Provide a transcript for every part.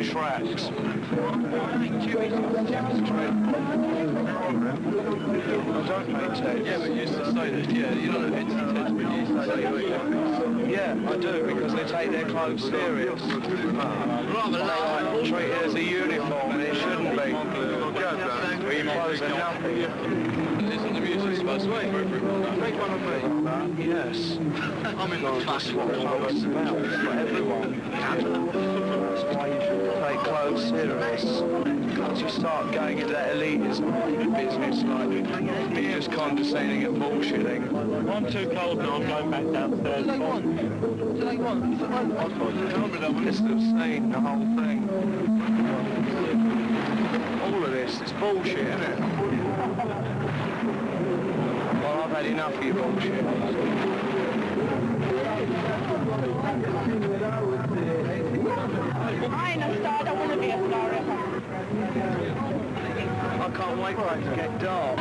tracks. It don't make sense. Yeah, but you used to say that, yeah, you don't know Etsy Teds, but you used to say you eat them. Yeah, I do, because they take their clothes serious. They treat it as a uniform, and it shouldn't be. Your clothes are nothing. Isn't the music supposed to be for everyone? Make one of me. Yes. I'm in the That's what clothes about. It's for everyone. That's why you should take clothes serious. Once you start going into that elitism business, like, you're just condescending and bullshitting. I'm too cold now, I'm going back downstairs. What do they want? It's the scene, the whole thing. All of this, it's bullshit, isn't it? Well, I've had enough of your bullshit. I ain't a star, I don't want to be a star ever. I can't wait for it to get dark.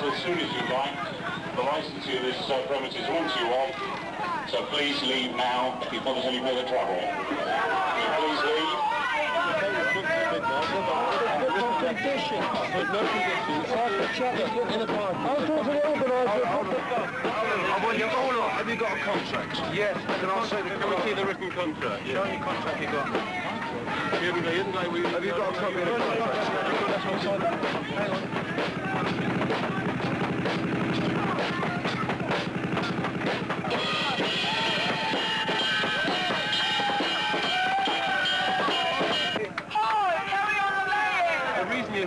as soon as you like. The licensee of this premises wants you off, so please leave now before there's any further trouble. Please leave. Condition. No conditions. In the park. I want you all off. Have you got a contract? Yes. Can I see the Can we see the written contract? Show me contract you got. Have Have you got a copy of the contract? Hang on.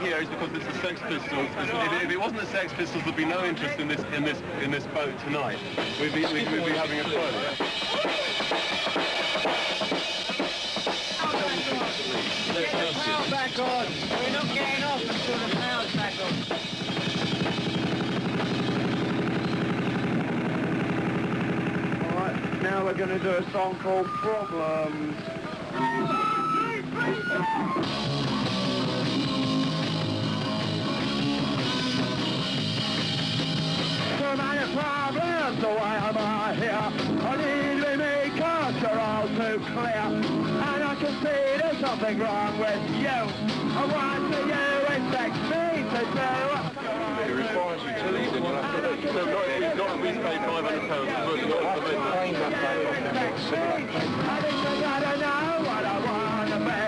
Here is because it's the Sex Pistols. If it wasn't the Sex Pistols, there'd be no interest in this boat tonight. We'd be having a float. Power back on. We're not getting off until the power's back on. All right, now we're going to do a song called Problems. So many problems, so why am I here? I need to make culture all too clear. And I can see there's something wrong with you. I want to you expect me to do. He requires you to leave, and you'll have to... So we pay £500 for the I think I gotta know what I want to be.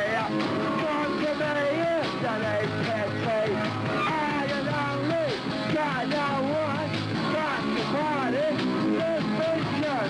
Want to be yesterday's pet peeve. I am lonely, got no one. Got to party, this vision.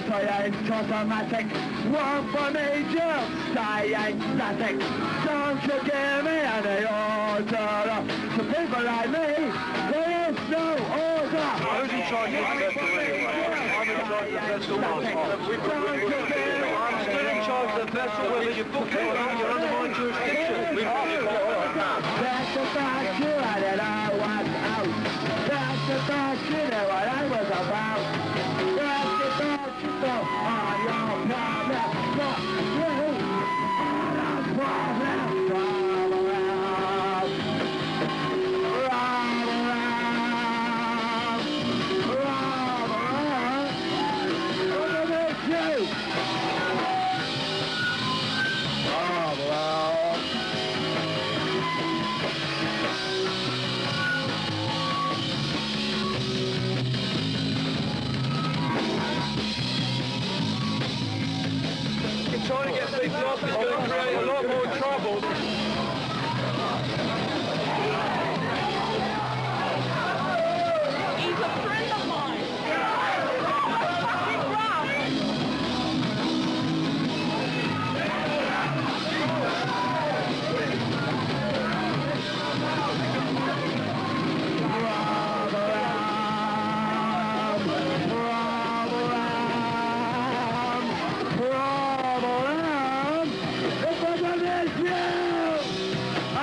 I ain't automatic, one for me just stay ain't static. Don't you give me any order. To people like me, there is no order. Who's in charge of the vessel anyway? I'm in charge of the vessel. I'm still in charge of the vessel, whether you book it or not, you're under my jurisdiction. That's about you, I don't know what's out. That's about you, know what I was about. So, all your problems, not you. All the problems, roll around. Roll around. Roll around. Look at you. Roll around. Trying to get people off is going to create a lot more trouble. He's a friend of mine. Fucking rough.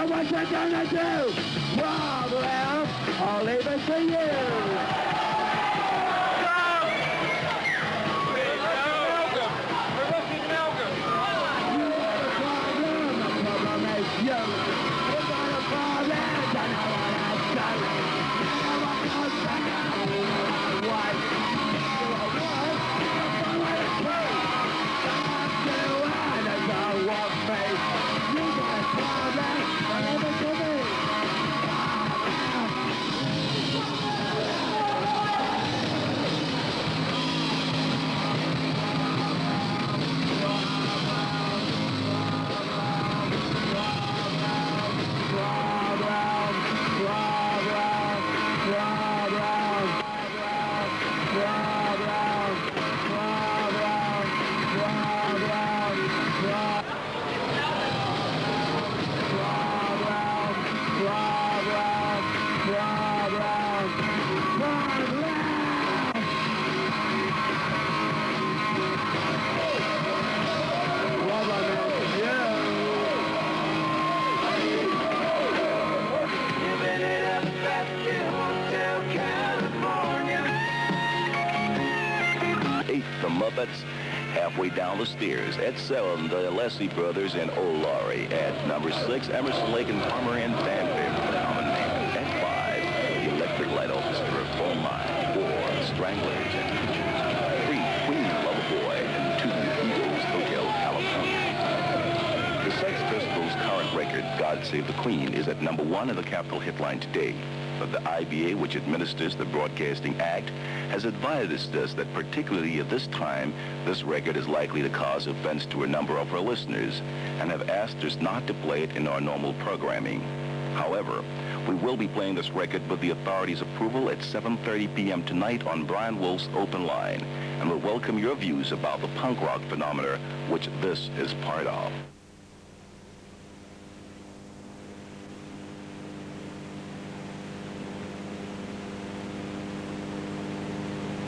What you gonna do? Well, I'll leave it to you. Muppets. Halfway down the stairs. At 7, the Alessi Brothers and O'Laurie. At number 6, Emerson, Lake and Palmer and Fanfare for the common man. At 5, the Electric Light Orchestra, Phone Line. 4, Stranglers and Teachers. 3, Queen, Loverboy, and 2, Eagles, Hotel California. The Sex Pistols' current record, God Save the Queen, is at number 1 in the Capitol Hitline today. But the IBA, which administers the Broadcasting Act, has advised us that particularly at this time, this record is likely to cause offense to a number of our listeners and have asked us not to play it in our normal programming. However, we will be playing this record with the authorities' approval at 7:30 p.m. tonight on Brian Wolf's Open Line, and will welcome your views about the punk rock phenomenon which this is part of.